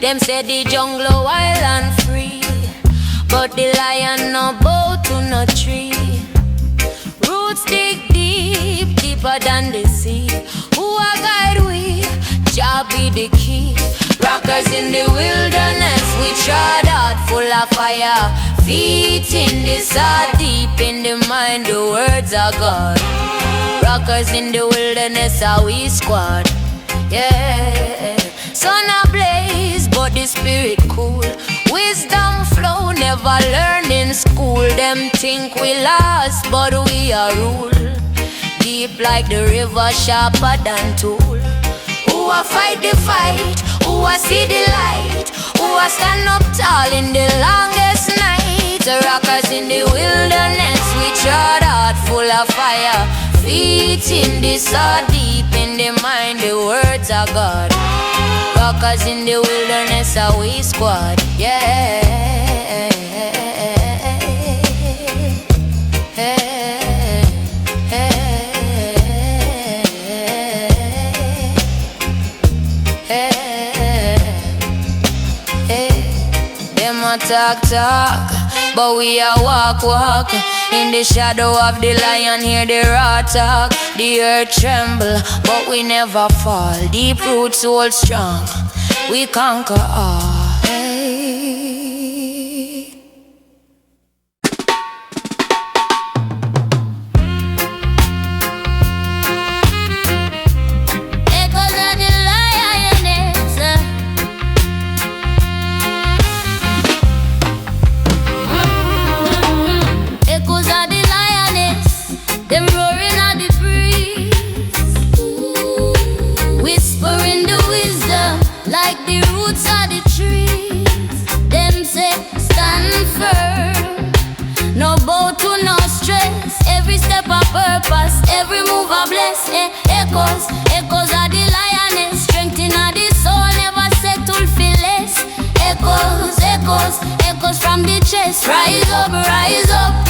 Them say the jungle wild and free, but the lion no bow to no tree. Roots dig deep, deeper than the sea. Who a guide we? Jah be the key. Rockers in the wilderness, we trod out full of fire. Feet in the sod, deep in the mind, the words of God. Rockers in the wilderness, are we squad. Yeah, sun ablaze, but the spirit cool. Wisdom flow, never learn in school. Them think we lost, but we are rule. Deep like the river, sharper than tool. Who a fight the fight? Who a see the light? Who a stand up tall in the longest night? The rockers in the wilderness, we trod out full of fire. Feet in the sod, deep in the mind, the words of God. Rockers in the wilderness, are we squad. Yeah. Them a talk, but we a walk. In the shadow of the lion, hear the raw talk. The earth tremble, but we never fall. Deep roots hold strong, we conquer all. Hey. Them roaring at the breeze, whispering the wisdom like the roots of the trees. Them say stand firm, no bow to no stress. Every step a purpose, every move a bless. Echoes of the lioness, strength in the soul, never settle for less. Echoes from the chest. Rise up,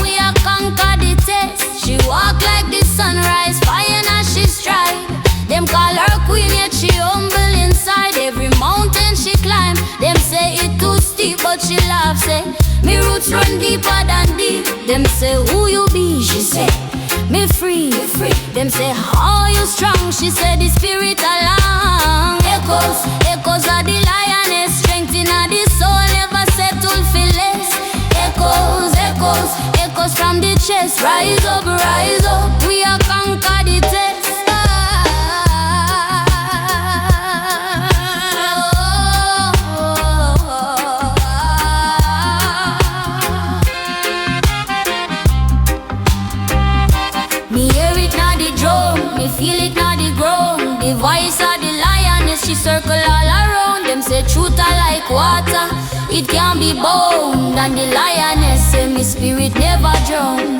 we a conquer the test. She walk like the sunrise, fire as she stride. Them call her queen, yet she humble inside. Every mountain she climb, them say it too steep, but she laughs, say me roots run deeper than deep. Them say who you be, she say me free. Them say how you strong, she say the spirit along. Echoes of the lioness, strength in the soul, never settle for less. Echoes from the chest. Rise up, we are conquer the test. Me hear it now the drum, me feel it now the ground. The voice of the lioness, she circle all around. Them say truth are like water, it can't be bound. And the lioness say me spirit never drown.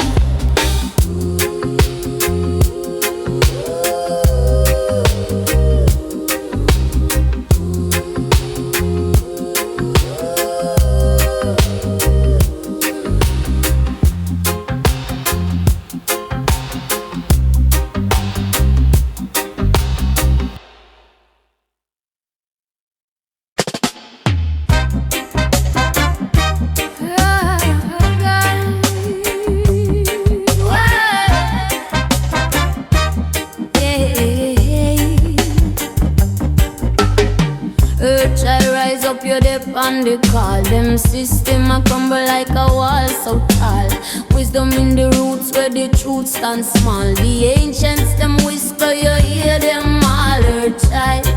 On the call, them system a crumble like a wall so tall. Wisdom in the roots where the truth stands small. The ancients them whisper, you hear them all. Her child,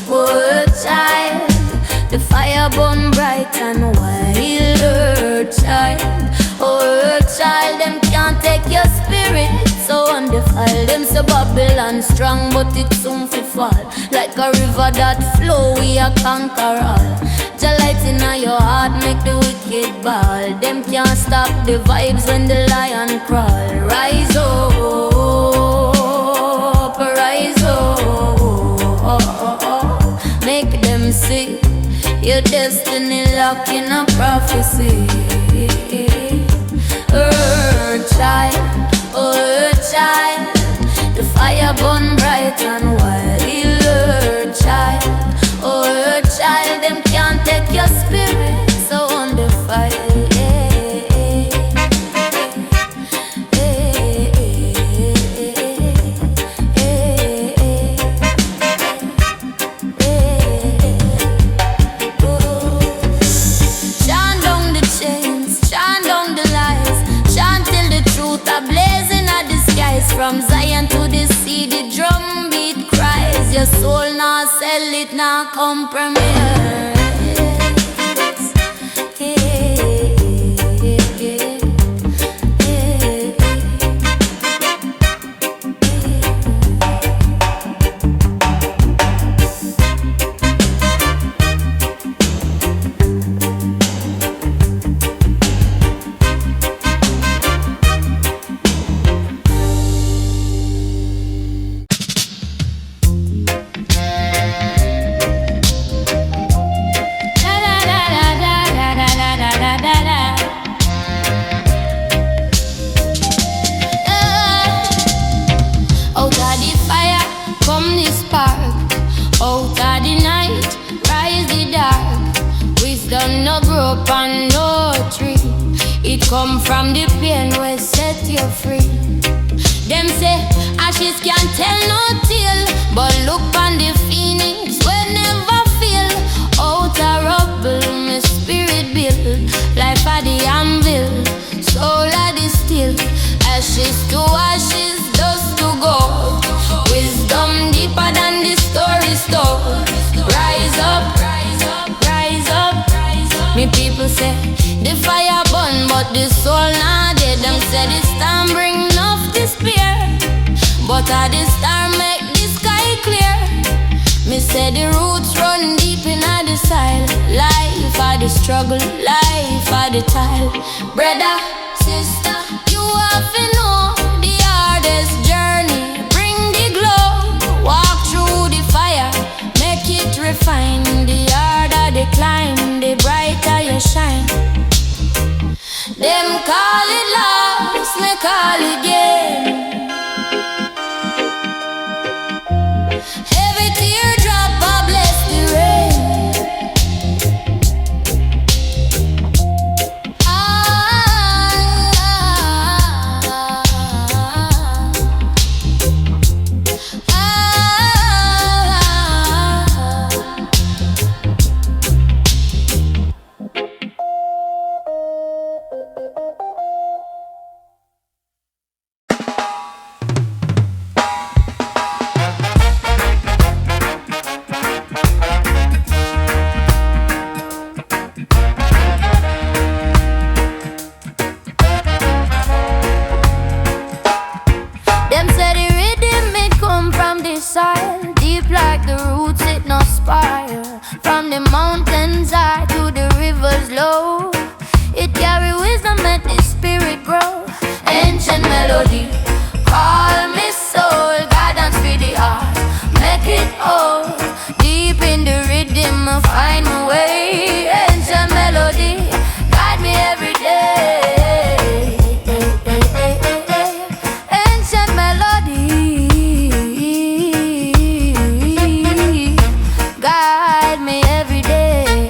oh her child, the fire burn bright and wild. Her child, oh her child, them can't take your spirit. So undefiled, them say Babylon strong, but it soon fi fall. Like a river that flow, we a conquer all. The light in your heart make the wicked ball. Them can't stop the vibes when the lion crawl. Rise up, make them see your destiny locked in a prophecy. Child, oh child, the fire burn bright and wild. Child, oh child, them can't take from Zion to the sea, the drum beat cries. Your soul not sell it, not compromise. And no tree, it come from the pain will set you free. Them say ashes can't tell no tale, but look on the phoenix will never fail. Out a rubble, my spirit build, life at the anvil, soul at the steel. Ashes to ashes, dust to gold. Wisdom deeper than the story's told. Rise up, rise up, rise up. Me people say the fire burn, but the soul not dead. Them say the storm bring enough despair, but a the star make the sky clear. Me say the roots run deep in the soil. Life for the struggle, life for the tile. Brother, sister, you have to know the hardest journey bring the glow. Walk through the fire, make it refine. The harder the climb, the brighter you shine. Them call it lost, me call it gain. Every teardrop I bless the rain. Deep like the roots, it no spire. From the mountains high to the rivers low, it carry wisdom, let the spirit grow. Ancient melody, call me soul, guidance for the heart, make it whole. Deep in the rhythm, I find my way. Ancient melody, guide me every day. Ancient melody, guide me every day.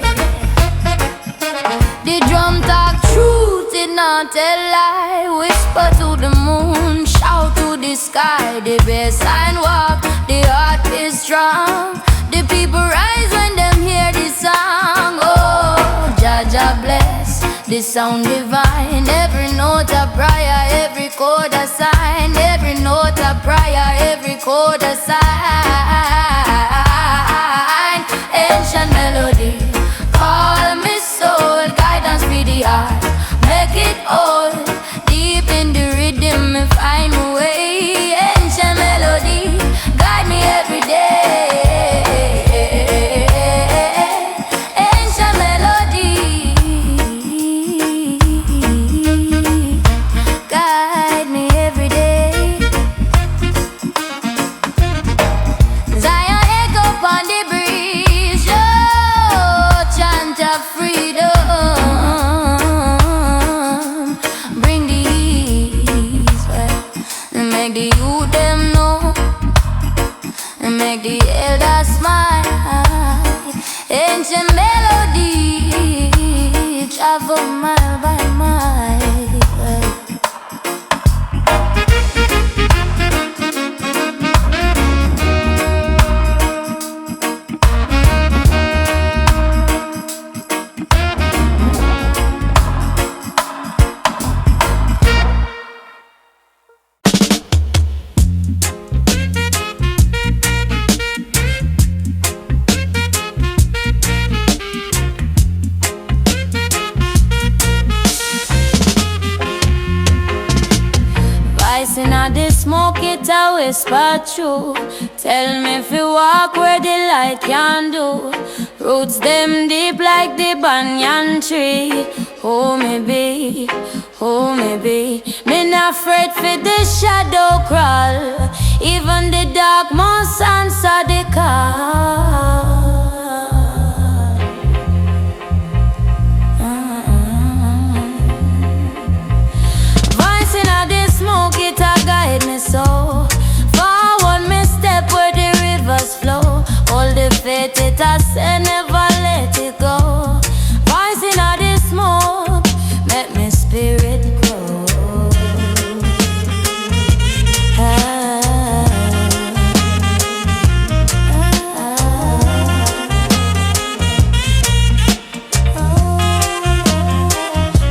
The drum talk truth, it not tell lie. Whisper to the moon, shout to the sky. The best sign walk, the heart is strong. The people rise when them hear the song. Oh, Jaja bless, the sound divine. Every note a prayer, every chord a sign. Every note a prayer, every chord a sign. Ancient melody, call me soul, guidance for the heart, make it whole. Deep in the rhythm, I find my way. Ancient melody, guide me every day. Ancient melody, guide me every day. Zion echo upon the breeze, yo, chant of freedom. Bring the ease, make the youth them know, make the elders smile. Ancient melody, travel mile by mile. of the smoke, it a whisper true. Tell me if you walk where the light can do. Roots them deep like the banyan tree. Oh me be, oh me be. Me not afraid for the shadow crawl. Even the dark must answer the call. It a guide me so forward, me step where the rivers flow. All the faith it a say, never let it go. Voice in all the smoke, make me spirit grow.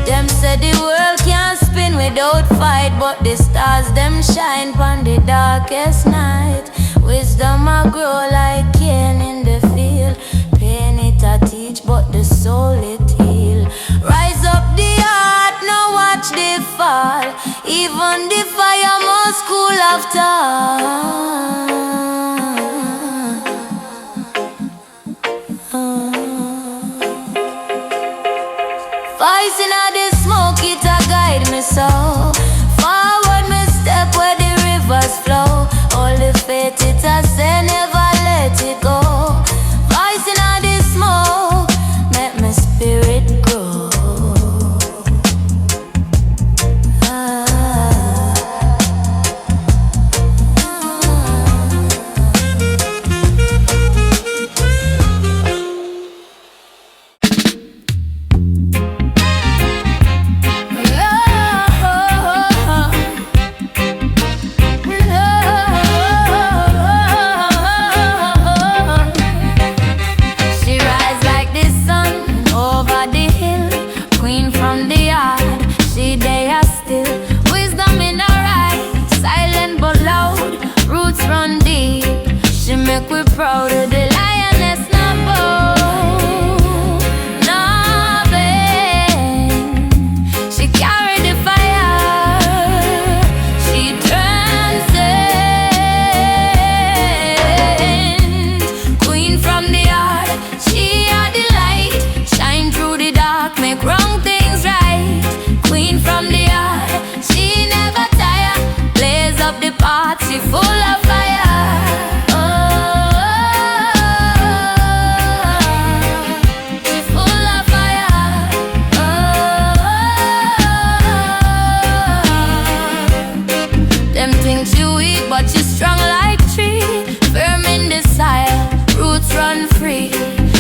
Them say the world can't spin without fight, but the stars them shine pon the darkest night. Wisdom a grow like cane in the field. Pain it a teach, but the soul it heal. Rise up the heart, now watch the fall. Even the fire must cool after. Voice in all the smoke, it a guide me so. Forward me step where the rivers flow. All the faith it a say, never let it go. Voice in all the smoke, make my spirit grow. Proud of the lioness, not bold, not bend. She carried the fire, she transcend. Queen from the heart, she had the light. Shine through the dark, make wrong things right. Queen from the heart, she never tire. Blaze up the path, she full of fire. But she's strong like tree, firm in the soil, roots run free.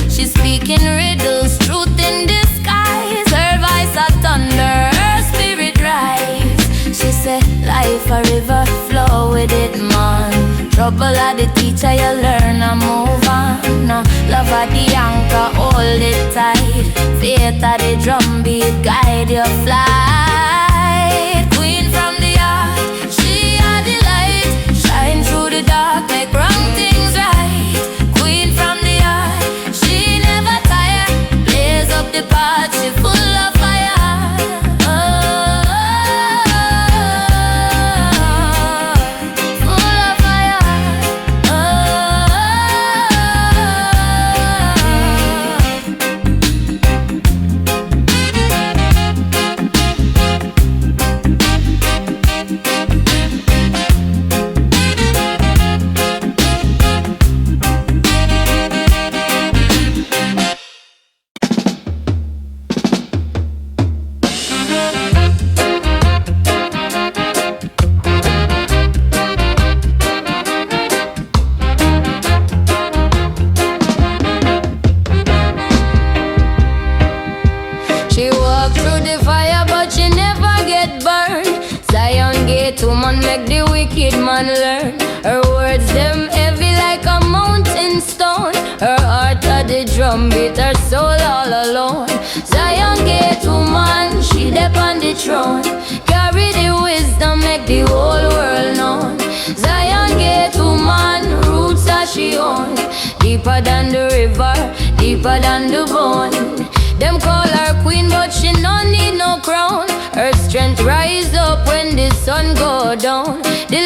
She's speaking riddles, truth in disguise. Her voice a thunder, her spirit rise. She said, life a river, flow with it, man. Trouble are the teacher, you learn and move on. Love are the anchor, hold it tight. Faith are the drum beat, guide your flight. Queen from the heart, she had the light. Shine through the dark, make wrong things right. Queen from the heart, she never tire. Blaze up the path, she full of fire. Full of fire. She walked through the fire, but she never get burned. Zion gate woman make the wicked man learn. Her words them heavy like a mountain stone. Her heart at the drum beat, her soul all alone. Zion gate woman, she dep on the throne. Carry the wisdom, make the whole world known. Zion gate woman, roots that she own. Deeper than the river, deeper than the bone. Them call her queen, but she no need no crown. Her strength rise up when the sun go down. The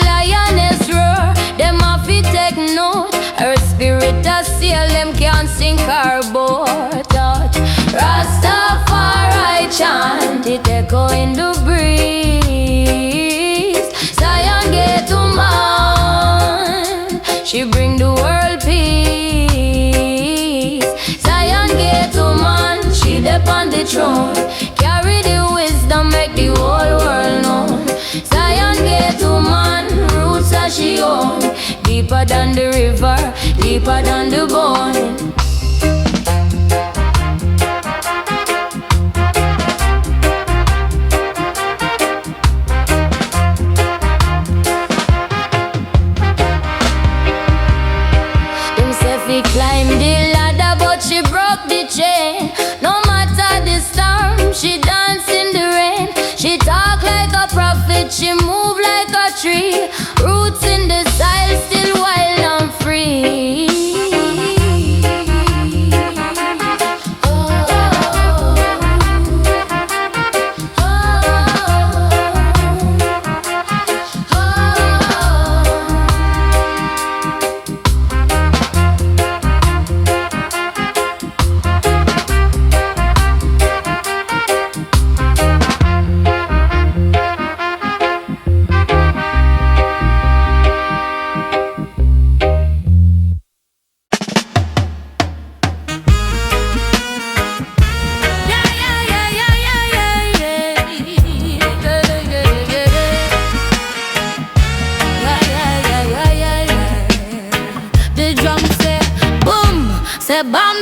chant, it echo in the breeze. Zion gate woman, she bring the world peace. Zion gate woman, she dep on the throne, carry the wisdom, make the whole world known. Zion gate woman, roots as she own, deeper than the river, deeper than the bone. Climb the ladder, but she broke the chain. No matter the storm, she dance in the rain. She talk like a prophet, she move like a tree. Roots in the soil, still wild and free.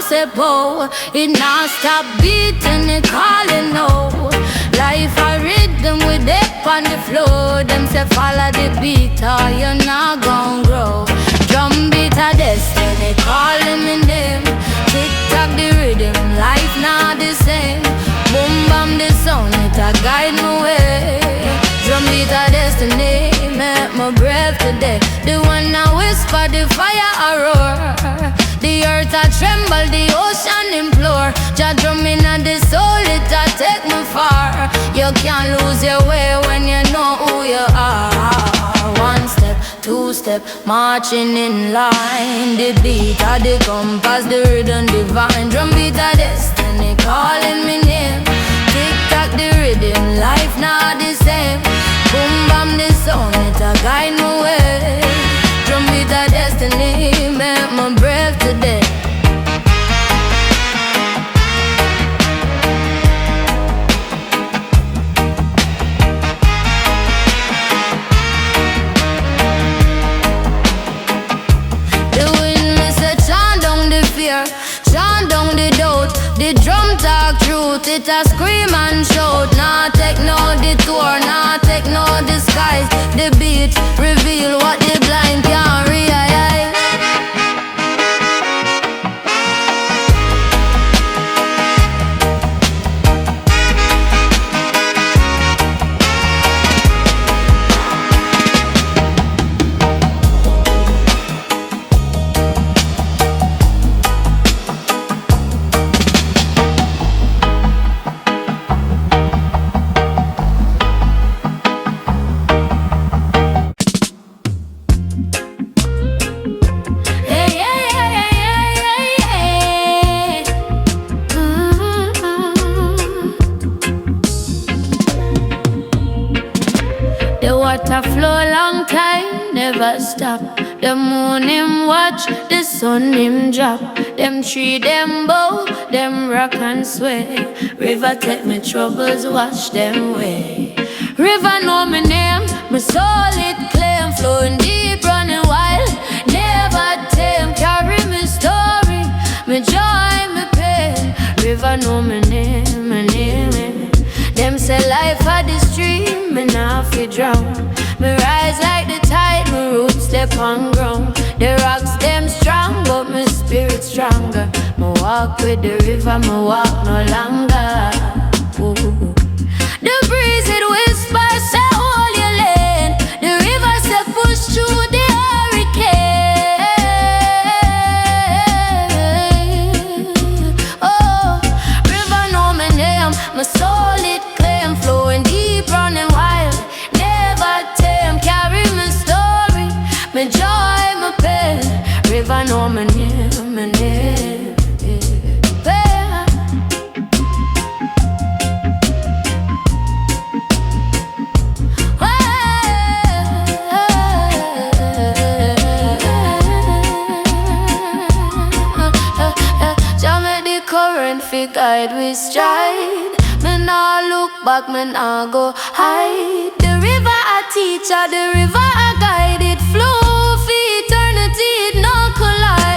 Say po, it not stop beating, it calling no. Life a rhythm with it on the floor. Them say follow the beat or you're not gon' grow. Drum beat a destiny, calling me name. Tick tock the rhythm, life not the same. Boom bam the sound, it a guide my way. Drum beat a destiny, make my breath today. The one that whisper, the fire a roar. The earth a tremble, the ocean implore. Jah drum inna the soul, it a take me far. You can't lose your way when you know who you are. One step, two step, marching in line. The beat of the compass, the rhythm divine. Drum beat a destiny, calling me name. Tick tock the rhythm, life not the same. Boom bam the sound, it a guide my way. Drum beat a destiny, make my breath today. The wind me say chant down the fear, chant down the doubt. The drum talk truth, it a scream and shout. Nah take no detour, nah take no disguise. The beat reveal what the blind can't realize. Water flow long time, never stop. The moon him watch, the sun him drop. Them tree them bow, them rock and sway. River take me troubles, wash them away. River know me name, my soul it claim. Flowing deep, running wild, never tame. Carry me story, me joy, me pain. River know me name, my name. Them say life a the stream, me nah fi drown. Me rise like the tide, my roots step on ground. The rocks them strong, but my spirit stronger. Me walk with the river, me walk no longer. Ooh. The breeze it whispers, say hold your lane. The river say push through the hurricane. Oh, river know my name, my soul it claim. Flowing deep, running wild, never tame. Carry my story, my joy, my pain. River know my name, my name. guide with stride. Me nah look back, me nah go hide. The river a teacher, the river a guide. It flow for eternity, it no collide.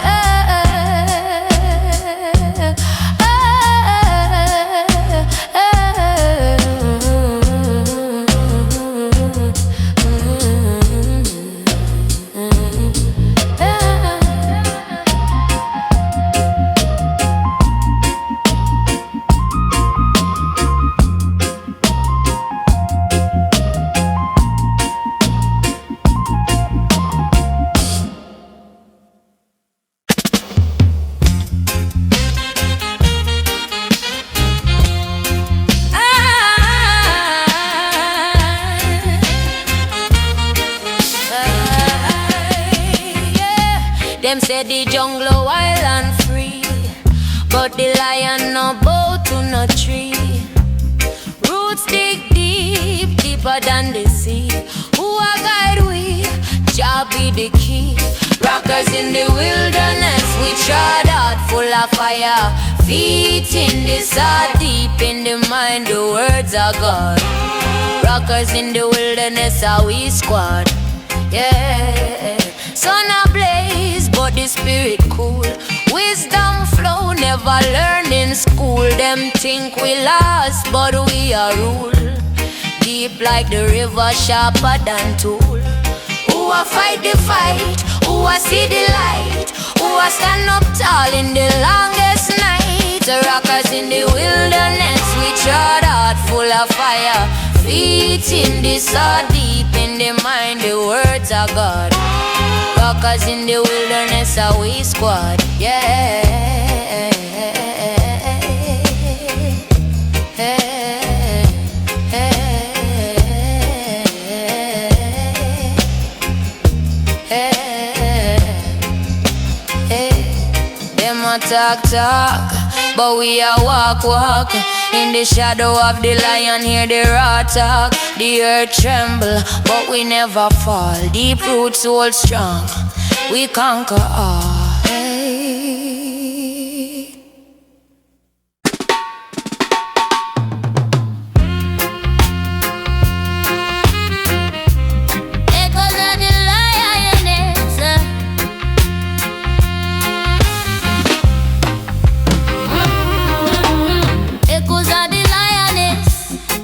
Them say the jungle wild and free, but the lion no bow to no tree. Roots dig deep, deeper than the sea. Who a guide we? Jah be the key. Rockers in the wilderness, we trod out full of fire. Feet in the sod, deep in the mind, the words are God. Rockers in the wilderness, are we squad. Yeah, sun ablaze, but the spirit cool. Wisdom flow, never learned in school. Them think we lost, but we are rule. Deep like the river, sharper than tool. Who a fight the fight? Who a see the light? Who a stand up tall in the longest night? The rockers in the wilderness, we trod out full of fire. Feet in the sod, deep in the mind, the words are God. Rockers in the wilderness, are we squad. Yeah. Them a talk, but we a walk. In the shadow of the lion, hear the raw talk. The earth tremble, but we never fall. Deep roots hold strong, we conquer all. Hey. Echoes of the lioness. Echoes of the lioness,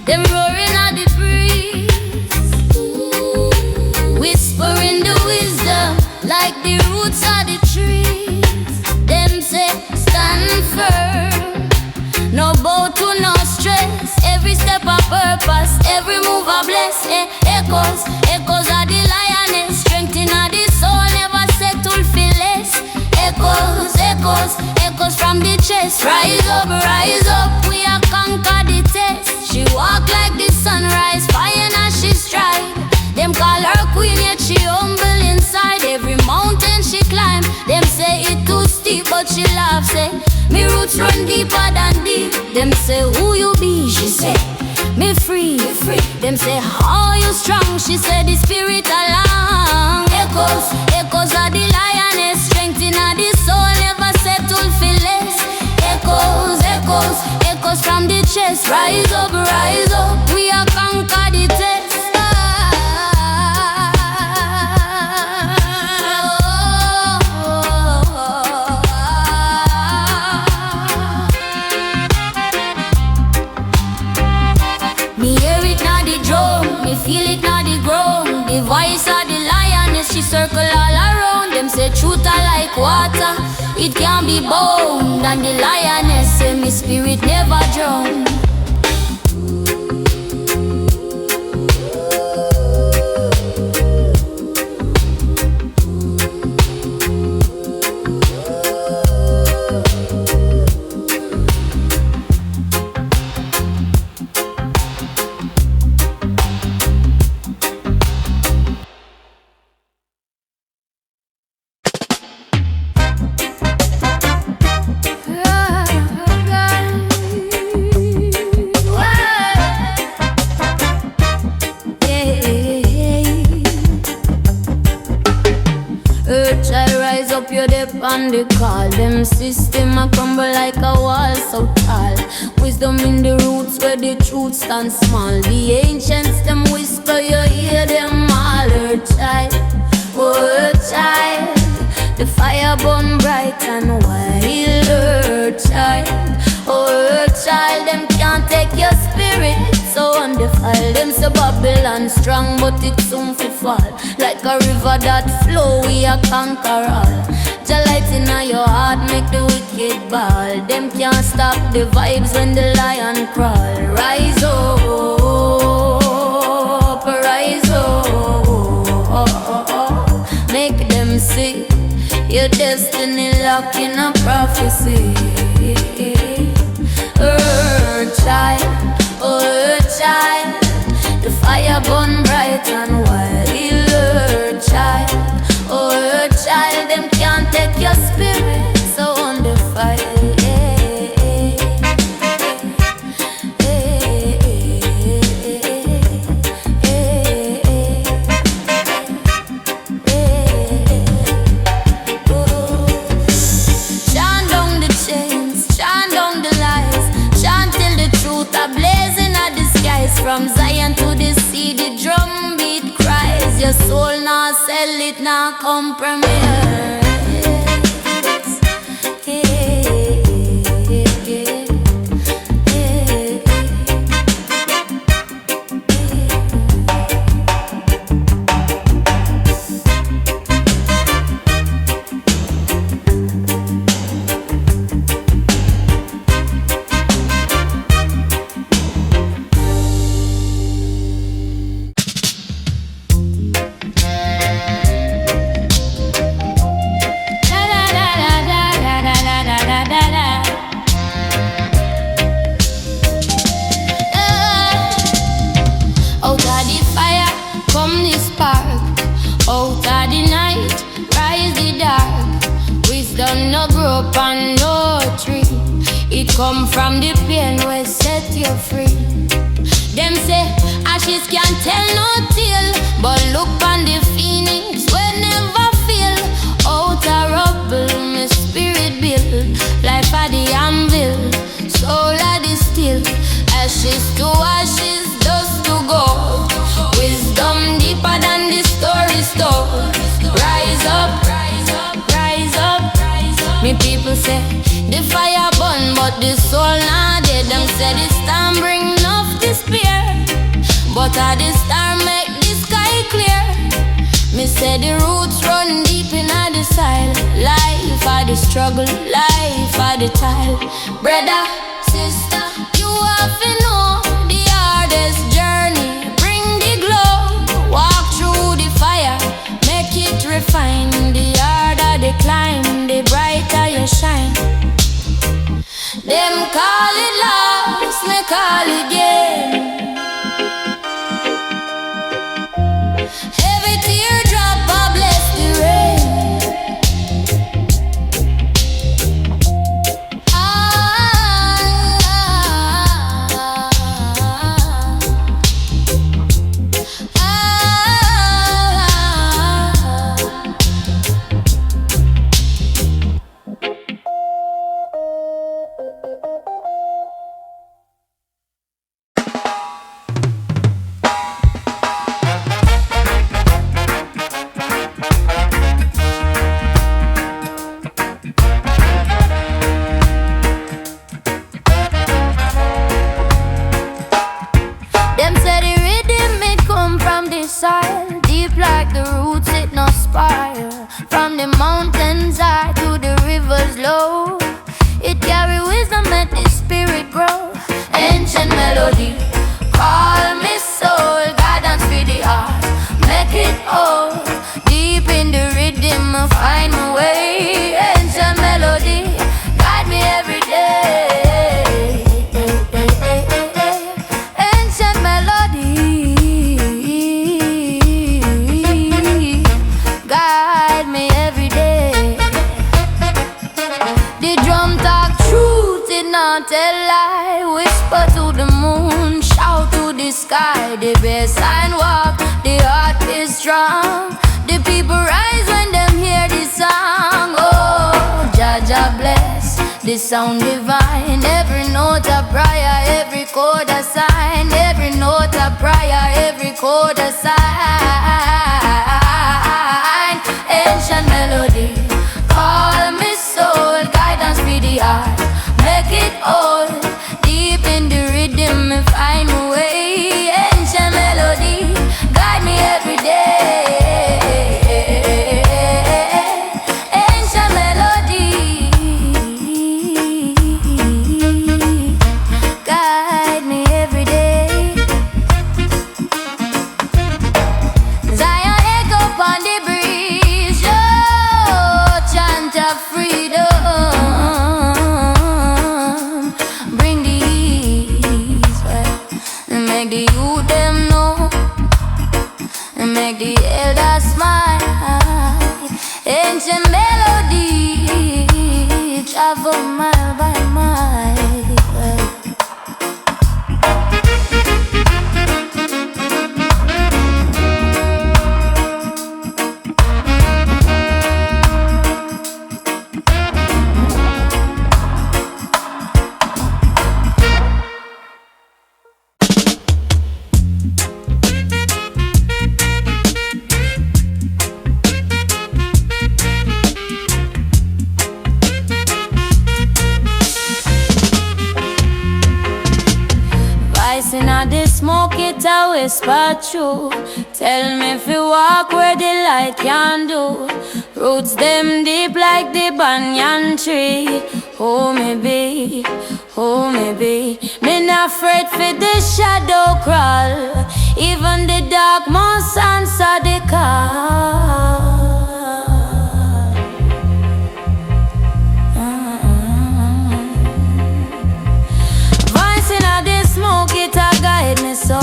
them roaring at the breeze, whispering the wisdom like the roots of the trees. Them say stand firm, no bow to no stress. Every step a purpose, every move a bless. Echoes of the lioness, strength in the soul, never settle for less. Echoes from the chest. Rise up, we a conquer the test. She walk like the sunrise, fire as she stride. Them call her queen, yet she humble inside. Every mountain she climb, them say it too steep, but she laughs, say me roots run deeper than deep. Them say who you be, she say me free. Them say how you strong, she say the spirit along. Echoes of the lioness, strength in the soul, never settle for less. Echoes from the chest. Rise up, we a conquer the test. Me hear it now the drum, me feel it now the ground. The voice of the lioness, she circle all around. Them say truth are like water, it can't be bound. And the lioness say me spirit never drown. on the call. Them system a crumble like a wall so tall. Wisdom in the roots where the truth stands small. The ancients them whisper, you hear them all. Her child, oh her child, the fire burn bright and wild. Her child, oh her child, them can't take your spirit. So undefiled, them so Babylon strong, but it soon fi fall. Like a river that flow, we a conquer all. The light in your heart make the wicked ball. Them can't stop the vibes when the lion crawl. Rise up, rise up. Make them see your destiny locked in a prophecy. Child, oh child, the fire burn bright and wild. Child, oh child, them can't take your spirit so undefiled. Chant down the chains, chant down the lies, chant till the truth are blazing at the skies. From Zion to the sea, the drum beat cries. Your soul now sell it, now compromise. Come from the pain where set you free. Them say ashes can't tell no tale, but look on the phoenix we never fail. Out a rubble, my spirit build. Life at the anvil, soul at the steel. Ashes to ashes, dust to gold. Wisdom deeper than the story told. Rise up, rise up, rise up, rise up. Me people say the fire burn, but the soul not dead. Them say the storm bring enough despair, but the star make the sky clear. Me say the roots run deep in the soil. Life for the struggle, life for the toil. Brother, sister, you have to know the hardest journey bring the glow. Walk through the fire, make it refine. The harder the climb, the brighter you shine. Them call it lost, me call it gain. Every teardrop I bless the rain. Deep like the roots, it no spire. From the mountains high to the rivers low, it carry wisdom and the spirit grow. Ancient melody, call me soul. Guidance for the heart, make it whole. Deep in the rhythm, I find my way. Ancient melody, guide me every day. Ancient melody, guide me every day. The drum talk truth, it not tell lie. Whisper to the moon, shout to the sky. The best sign walk, the heart is strong. The people rise when them hear the song. Oh, the sound divine. Every note a prayer, every chord a sign. Every note a prayer, every chord a sign. Ancient melody, call me soul. Guidance for the heart, make it old. Deep in the rhythm, me find a way. Ancient melody, guide me every day. Ancient melody, guide me every day. Zion echo upon the breeze, oh, chant of freedom. Bring the ease, make the youth them know, make the elders smile. Ancient melody, travel mile by mile. Inna the smoke it a whisper true. Tell me if you walk where the light can do. Roots them deep like the banyan tree. Oh me be, oh me be. Me not afraid for the shadow crawl. Even the dark must answer the call. Voice inna the smoke it a guide me so.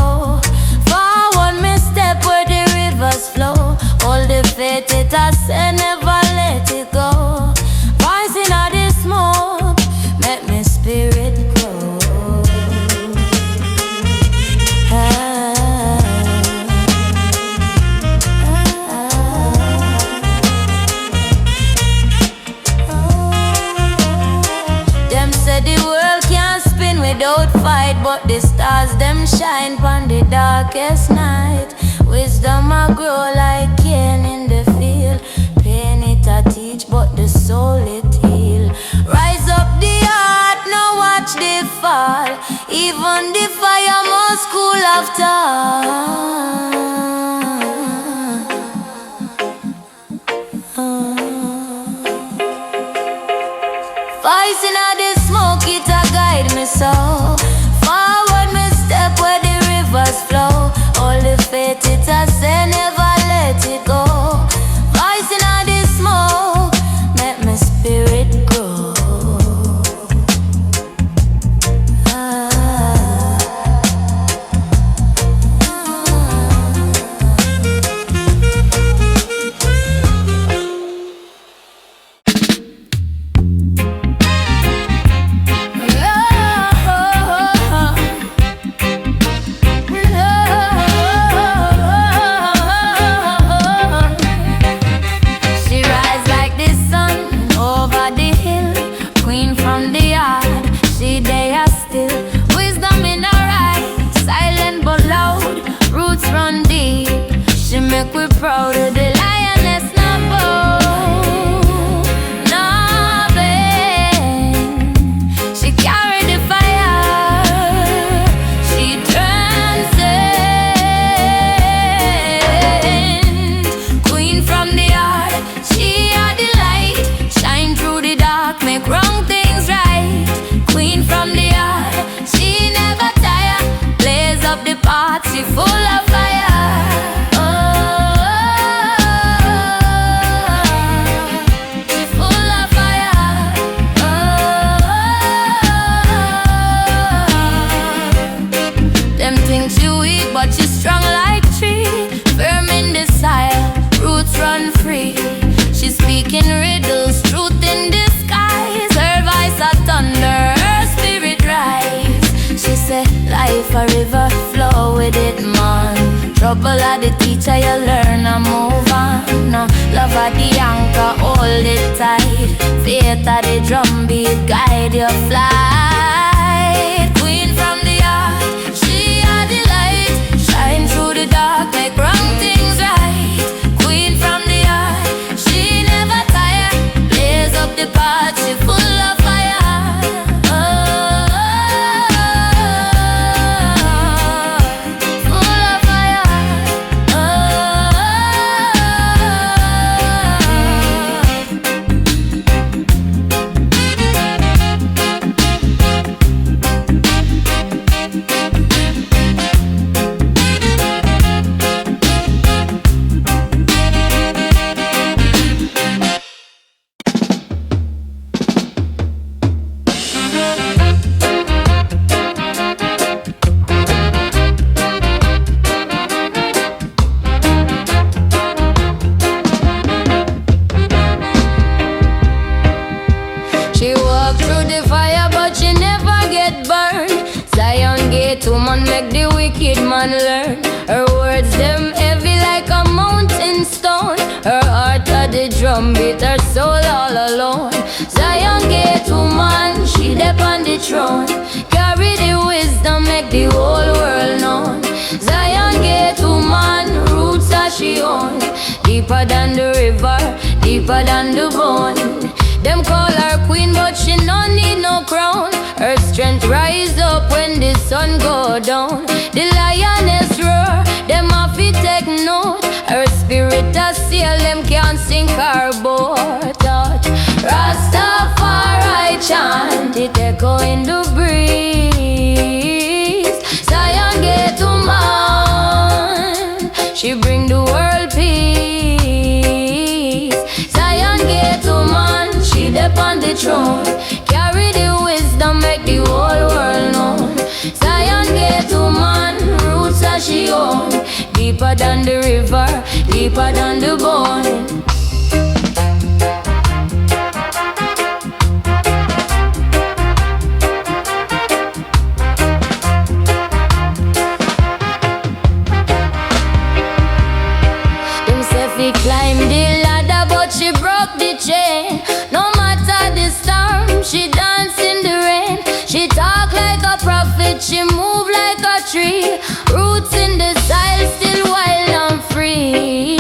Forward me step where the rivers flow. All the faith it a say never let it go. Voice inna the smoke make me spirit grow. Them say the world can't spin without fight, but the stars them shine pon the darkest night. Wisdom a grow like cane in the field. Pain it a teach, but the soul it heal. Rise up the heart, now watch the fall. Even the fire must cool after. Voice inna the smoke it a guide me so. Forward me step where the rivers flow. All the faith it a say never let it go. Voice inna the smoke make my spirit grow. She rise like the sun over the hill, queen from the yard. She there still, wisdom in her eye, silent but loud. Roots run deep. She make we proud of the lioness, not bold, not bend. She carry the fire. She transcend. Queen from the heart. She are the light. Shine through the dark, make wrong things right. Queen from the heart. She never tire. Blaze up the path. She full of fire. Oh, she full of fire. Oh, them think she weak, but she strong like tree. Firm in the soil, roots run free. She speaking riddles, truth in disguise. Her voice a thunder, her spirit rise. She say life a river, flow with it, man. Trouble are the teacher, you learn and move on. No, love are are the anchor, hold it tight. Faith of the drum beat, guide your flight. Queen from the heart, she are the light. Shine through the dark, make wrong things right. Queen from the heart, she never tired. Blaze up the path, she full of fire. Make the wicked man learn. Her words them heavy like a mountain stone. Her heart of the drum beat, her soul all alone. Zion gate woman, she dep on the throne. Carry the wisdom, make the whole world known. Zion gate woman, roots that she own. Deeper than the river, deeper than the bone. Them call her queen, but she no need no crown. Her strength rise up when the sun go down. The lioness roar, them have to take note. Her spirit a seal, them can't sink her boat. Rastafari chant, it echo in the breeze. Zion gate woman, she bring the world peace. Zion gate woman, she dep on the throne. Carry the wisdom, make the whole world known. Zion gate woman, roots that she own. Deeper than the river, deeper than the bone. Them say fi climb the ladder, but she broke the chain. No matter the storm, she dance in the rain. She talk like a prophet, she move like a tree. Roots in the soil, still wild and free.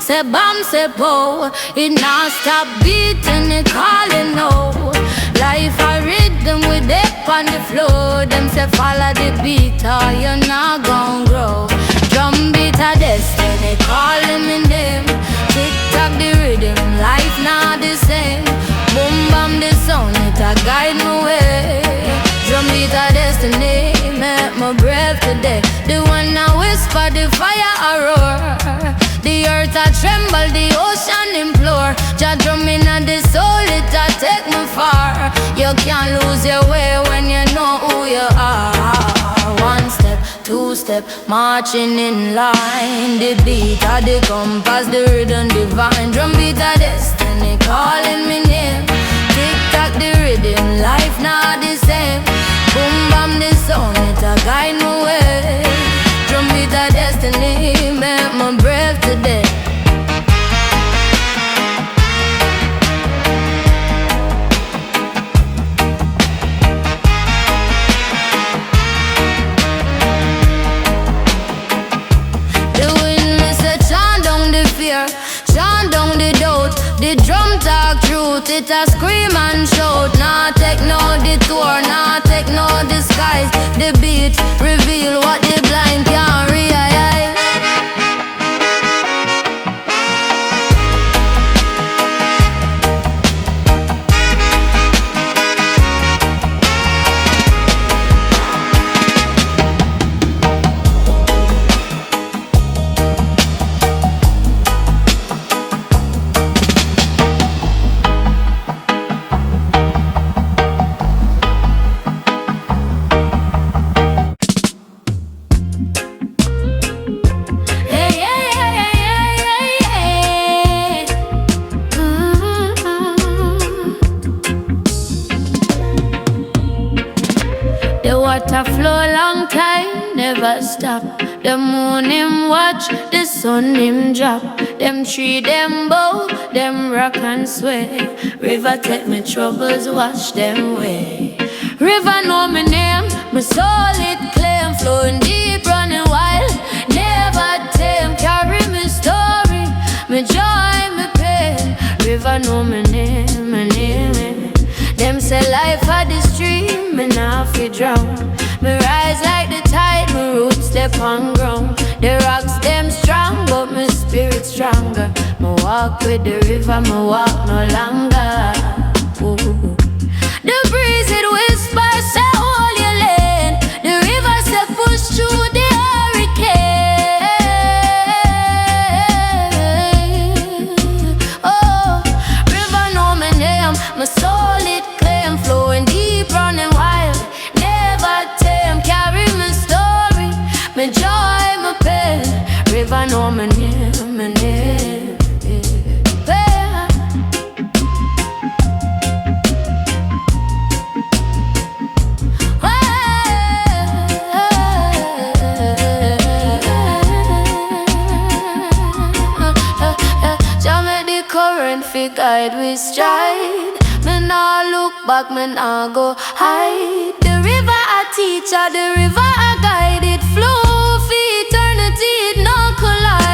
Say bam, say bow, it not stop beating, it calling no. Life a rhythm with dip on the floor. Them say follow the beat or you not gon' grow. Drum beat a destiny, calling me name. Tick tock the rhythm, life not the same. Boom bam the sound, it a guide my way. Drum beat a destiny, make my breath today. The one I whisper, the fire a roar. The earth a tremble, the ocean implore. Jah drum inna the soul, it a take me far. You can't lose your way when you know who you are. One step, two step, marching in line. The beat of the compass, the rhythm divine. Drum beat a destiny, calling me name. Tick tock the rhythm, life not the same. Boom bam the sound, it a guide my way. Drum beat a destiny, make my breath today. The wind me say chant down the fear, chant down the doubt. The drum talk truth, it a scream and shout. Nah take no detour, nah take no disguise. The beat reveal what the blind can't realize. water flow long time, never stop. The moon him watch, the sun him drop. Them tree them bow, them rock and sway. River take me troubles, wash them away. River know my name, my soul it claim. Flowing deep, running wild, never tame. Carry me story, me joy, me pain. River know my name, my name. Them say life had the stream, me nah fi drown. Me rise like the tide, my roots step on ground. The rocks them strong, but my spirit stronger. Me walk with the river, me walk no longer. Ooh. The breeze it whispers, say hold your lane. The river say push through the hurricane. Oh, river know my name, my soul it claim. Flowing deep, running wild, never tame. Carry my story, my joy, my pain. River know my name, my name. Guide we stride. Me nah look back, me nah go hide. The river a teacher, the river a guide. It flow for eternity, it no collide.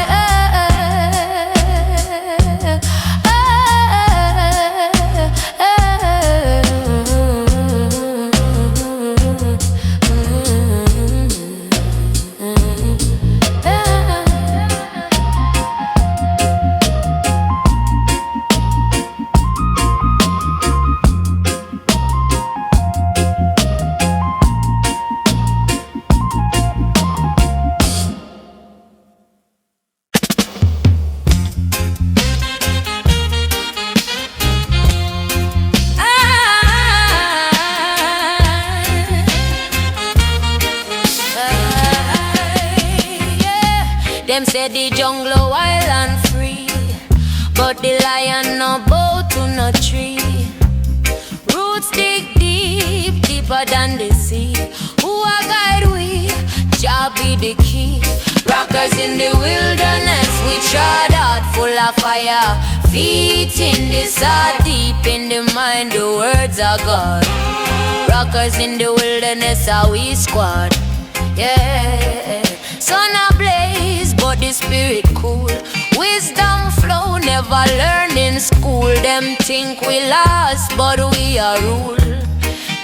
Them say the jungle wild and free, but the lion no bow to no tree. Roots dig deep, deeper than the sea. Who a guide we? Jah be the key. Rockers in the wilderness, we trod out full of fire. Feet in the sod, deep in the mind, the words of God. Rockers in the wilderness, are we squad. Yeah, sun ablaze, but the spirit cool. Wisdom flow, never learn in school. Them think we lost, but we are rule.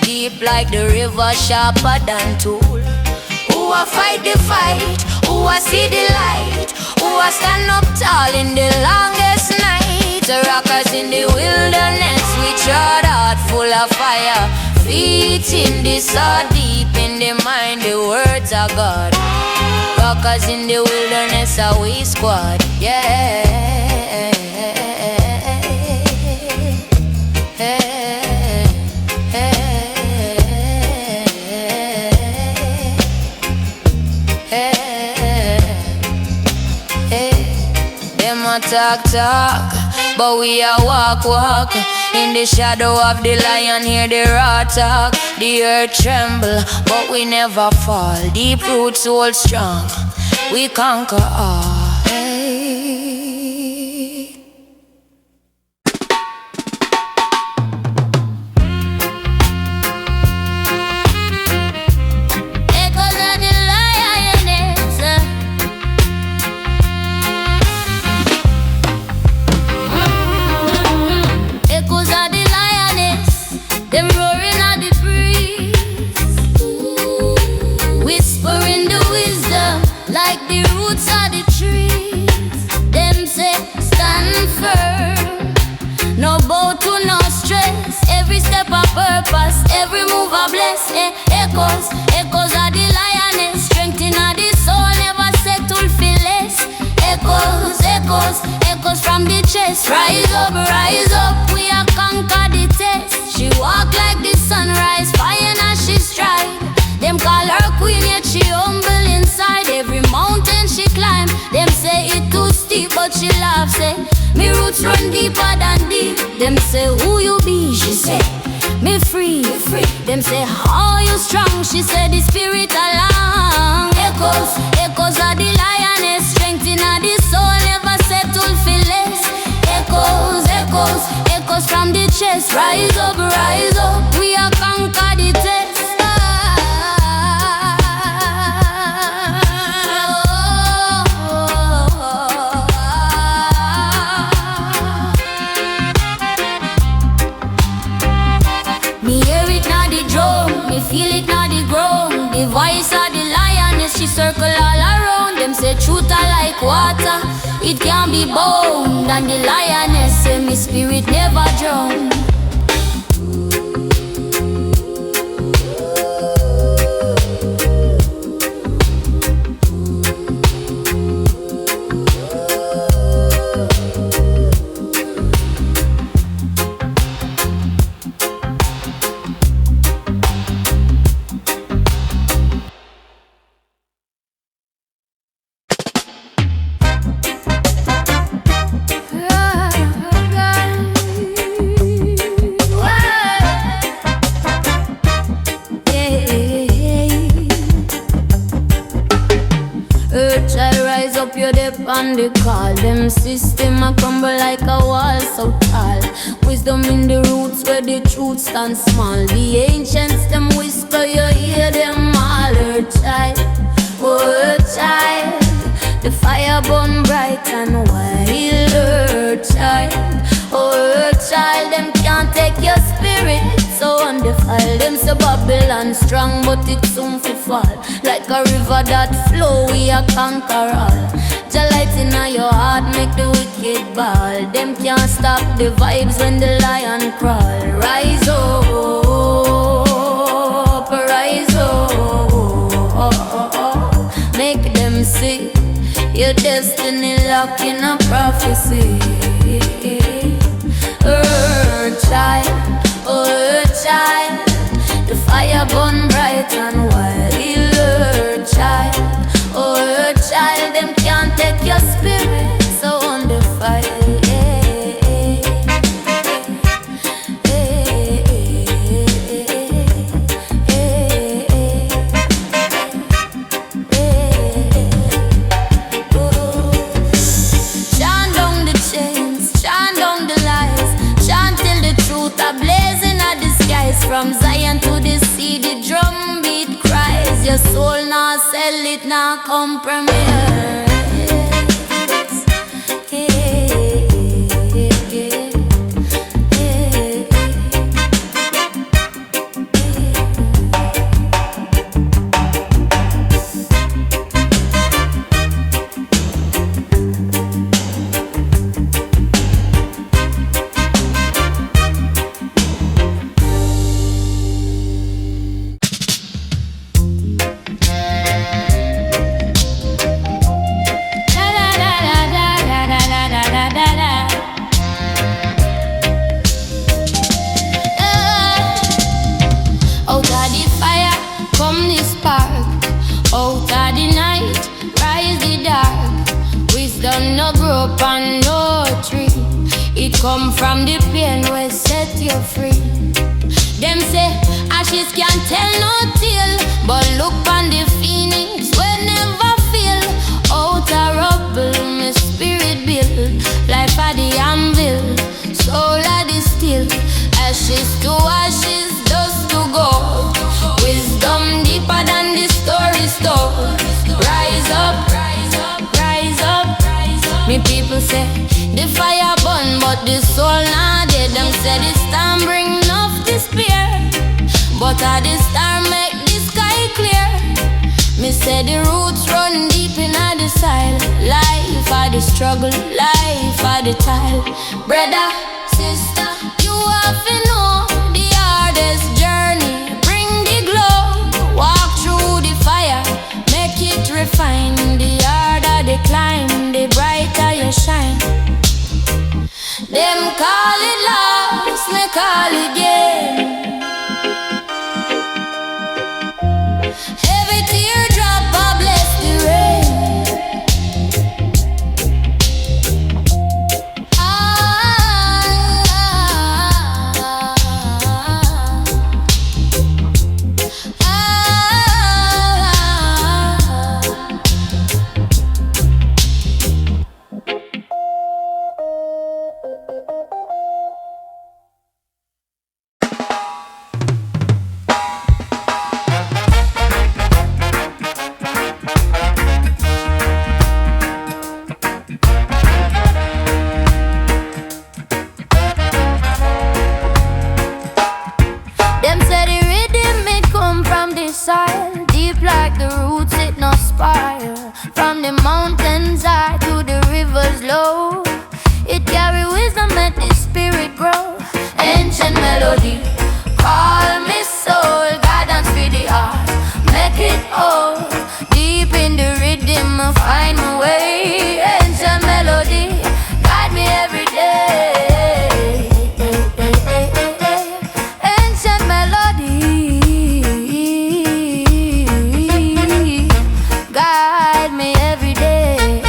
Deep like the river, sharper than tool. Who a fight the fight? Who a see the light? Who a stand up tall in the longest night? The rockers in the wilderness, we trod out full of fire. Feet in the sod, deep in the mind, the words of God. Rockers in the wilderness, are we squad, yeah. Them a talk, but we a walk. In the shadow of the lion, hear the raw talk. The earth tremble, but we never fall. Deep roots hold strong, we conquer all. Hey. Purpose, every move a bless, echoes of the lioness, strength in the soul, never settle for less. Echoes from the chest. Rise up, we a conquer the test. She walk like the sunrise, fire as she stride. Them call her queen, yet she humble inside. Every mountain she climb, them say it too steep, but she laughs, say me roots run deeper than deep. Them say who you be, she say me free. Them Them say, oh, you strong, she said the spirit along. Echoes, echoes of the lioness, strength in the soul, never settle for less. Echoes, echoes, echoes from the chest. Rise up, we are conquer the test. Me hear it now the drum, me feel it now the ground. The voice of the lioness, she circle all around. Them say truth are like water, it can't be bound. And the lioness say me spirit never drown. And they call them system a crumble like a wall so tall. Wisdom in the roots where the truth stands small. The ancients them whisper, you hear them all. Her child, oh her child, the fire burn bright and wild. Her child, oh her child, them can't take your spirit. So undefiled, them say Babylon strong, but it soon fi fall. Like a river that flow, we a conquer all. The light in your heart make the wicked ball. Them can't stop the vibes when the lion crawl. Rise up, rise up. Make them see your destiny locked in a prophecy. Child, oh child, the fire burn bright and wild. Child, oh child, them can't take your spirit so undefiled. Chant down the chains, chant down the lies, chant till the truth are blazing at the skies. From Zion to the sea, the drum beat cries. Your soul now sell it, now compromise. Come from the pain where set you free. Them say ashes can't tell no tale, but look on the phoenix we never fail. Out a rubble, my spirit build. Life at the anvil, soul at the steel. Ashes to ashes, dust to gold. Wisdom deeper than the story told. Rise up, rise up, rise up. Me people say the fire burn, but the soul not dead. Them say the storm bring enough despair, but a the star make the sky clear. Me say the roots run deep in the soil. Life are the struggle, life are the tile. Brother, sister, you have to know the hardest journey bring the glow. Walk through the fire, make it refine. The harder the climb, the brighter you shine. Them call it lost, me call it gain. Every teardrop I bless the rain. deep like the roots it no spiral. From the mountains high to the rivers low, it carry wisdom and the spirit grow. Ancient melody, call me soul, guidance for the heart, make it whole. Deep in the rhythm, find my way. Ancient melody, guide me every day. Ancient melody, guide me every day.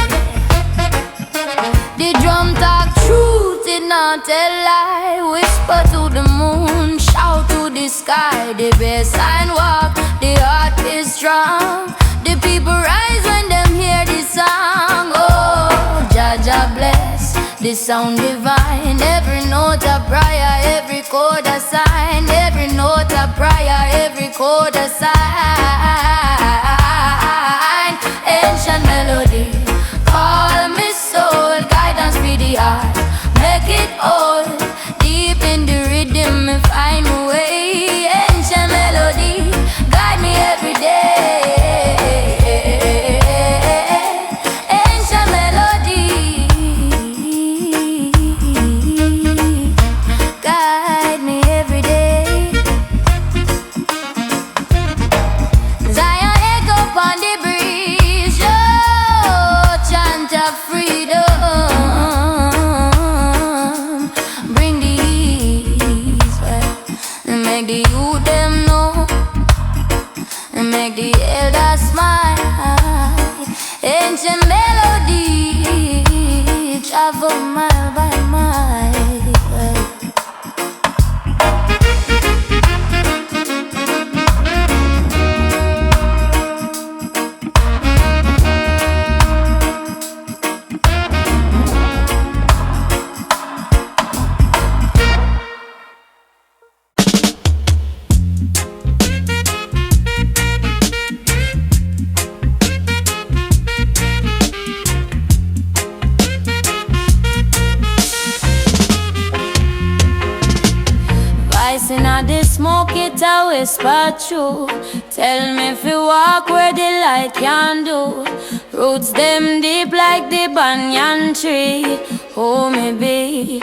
The drum talk truth, it not tell lie. Whisper to the moon, shout to the sky. The best sign walk, the heart is strong. The people rise when them hear the song. Oh, Jaja bless, the sound divine. Every note a prayer, every chord a sign. Every note a prayer, every chord a sign. Ancient melody, call me soul, guidance for the heart, make it whole. Deep in the rhythm, find a way. Ancient melody, guide me every day. Ancient melody, guide me every day. Zion echo upon the breeze, yo, chant of freedom. Bring the ease, make the youth them know, make the elders smile. Ancient melody, travel mile by mile. Voice inna the smoke, it a whisper true. Tell me if you walk where the light can do. Roots them deep like the banyan tree. Who me be,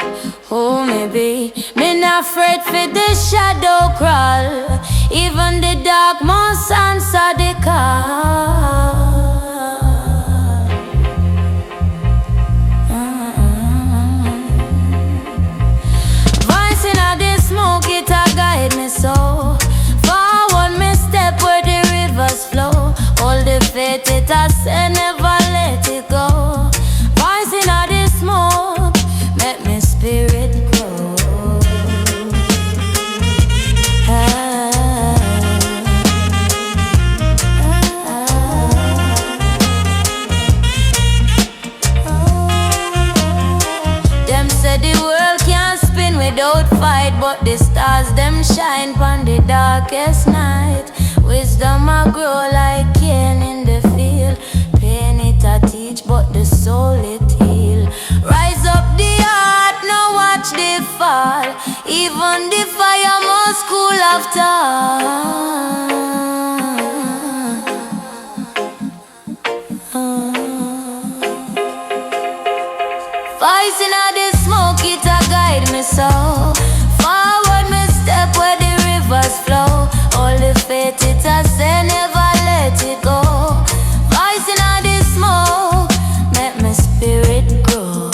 who me be. Me not afraid for the shadow crawl. Even the dark must answer the call. Voice inna the smoke, it a guide me so. Forward me step where the rivers flow. All the faith it a say, never let it go. Voice inna the smoke, make me spirit grow. Them say the world can't spin without fight, but the stars them shine pon the darkest night. Wisdom a grow like cane in the field. Pain it a teach, but the soul it heal. Rise up the heart, now watch the fall. Even the fire must cool after. Voice inna the smoke, it a guide me so. Forward me step where the rivers flow. All the faith it a say, never let it go. Voice inna the smoke, make me spirit grow.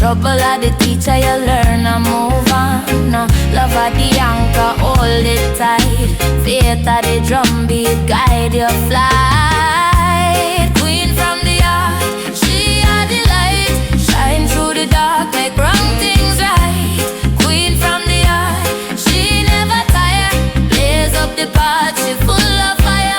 trouble are the teacher, you learn and move on. Love are the anchor, hold it tight. Faith are the drum beat, guide your flight. Queen from the heart, she are the light. Shine through the dark, make wrong things right. Queen from the heart, she never tire. Blaze up the path, she full of fire.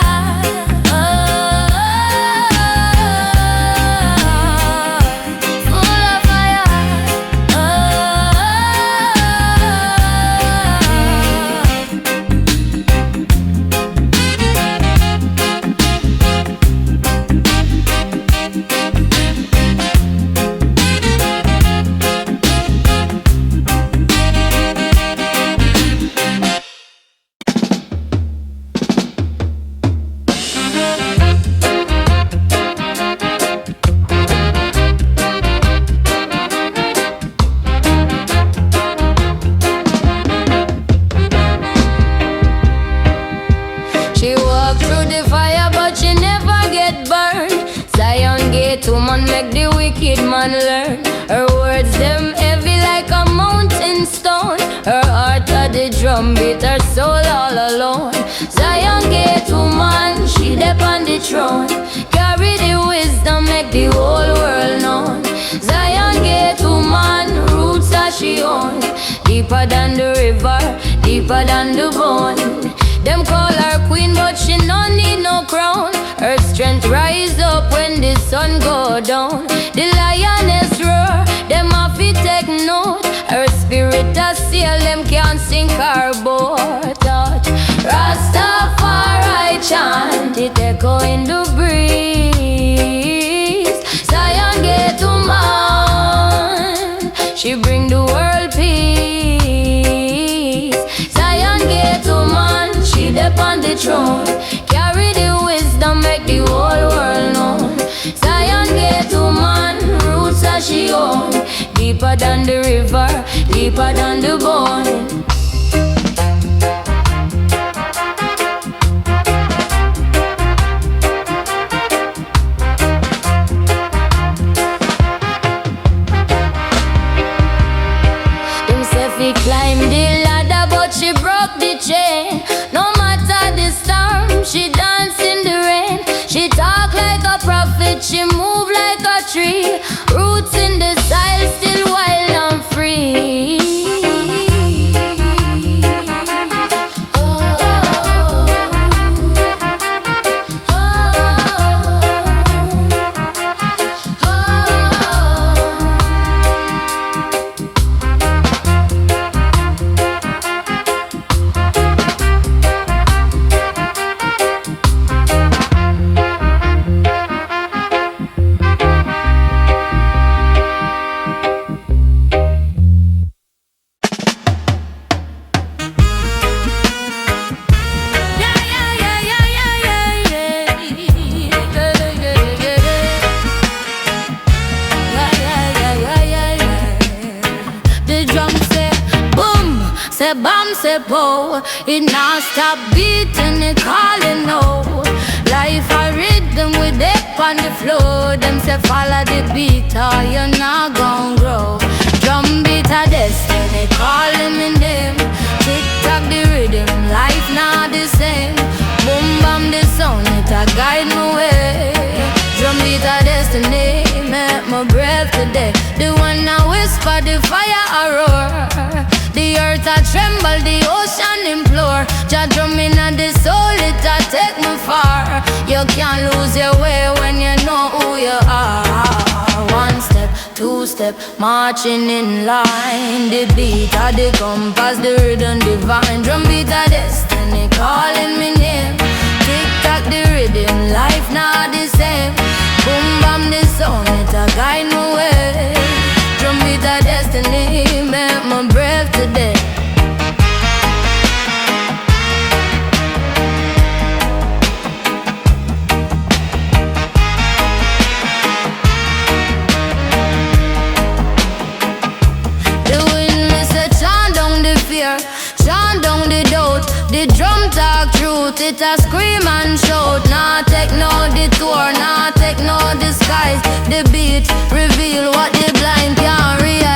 Make the wicked man learn. Her words them heavy like a mountain stone. Her heart at the drum beat, her soul all alone. Zion gate woman, she dep on the throne. Carry the wisdom, make the whole world known. Zion gate woman, roots that she own. Deeper than the river, deeper than the bone. Them call her queen, but she no need no crown. Her strength rise up when the sun go down. The lioness roar, them have to take note. Her spirit a seal, them can't sink her boat. Rastafari chant, it echo in the breeze. Zion gate woman, she bring the world peace. Zion gate woman, she dep on the throne. Carry the wisdom, make the whole world known. Zion gate woman, roots that she own. Deeper than the river, deeper than the bone. Them say fi climb the ladder, but she broke the chain. No matter the storm, she dance in the rain. She talk like a prophet, she move like a tree. Roots in the soil, still wild and free. Say bam, say po, it not stop beating, it calling no. Life a rhythm with it on the floor. Them say follow the beat or you not gon' grow. Drum beat a destiny, calling me name. Tick tock the rhythm, life not the same. Boom bam the sound, it a guide my way. Drum beat a destiny, make my breath today. The one I whisper, the fire a roar. The earth a tremble, the ocean implore. Jah drum in the soul, it a take me far. You can't lose your way when you know who you are. One step, two step, marching in line. The beat of the compass, the rhythm divine. Drum beat a destiny, calling me name. Tick tock the rhythm, life not the same. Boom bam the sound, it a guide my way. Drum beat a destiny, make my breath today. The wind me say chant down the fear, chant down the doubt. The drum talk truth, it a scream and shout. Nah take no detour, nah take no disguise. The beat reveal what the blind can't realize.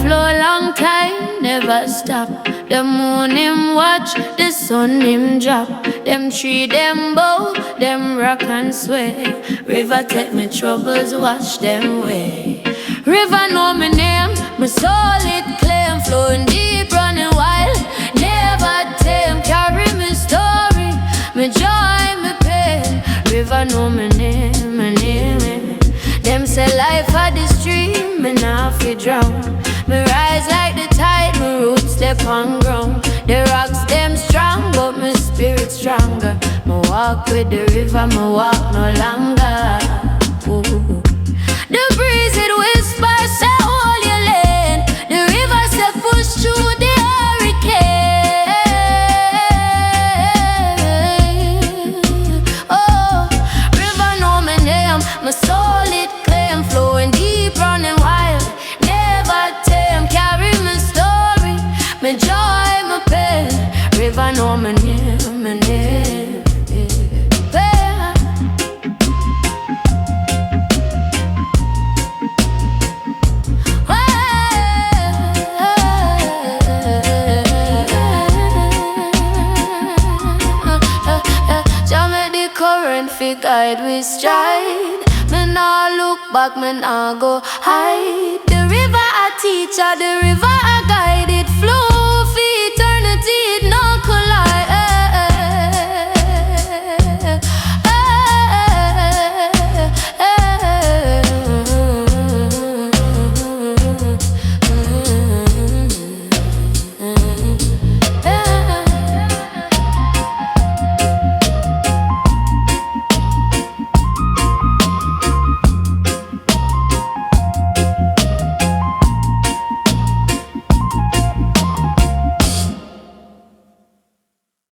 flow long time, never stop. The moon him watch, the sun him drop. Them tree, them bow, them rock and sway. River take me troubles, wash them away. River know me name, my soul it claim. Flowing deep, running wild, never tame. Carry me story, me joy, me pain. River know me name, my name. Them say life a the stream, me nah fi drown. Me rise like the tide, me roots step on ground. The rocks them strong, but my spirit stronger. Me walk with the river, me walk no longer. Ooh. The breeze it whispers, say hold your lane. The river say push through the hurricane. Oh, river know my name, my soul it claim. Flowing deep, running wild, never tame. Carry my story, my joy, my pain. River know my name, my name. Fi guide we stride. Me nah look back, me nah go hide. The river a teacher, the river a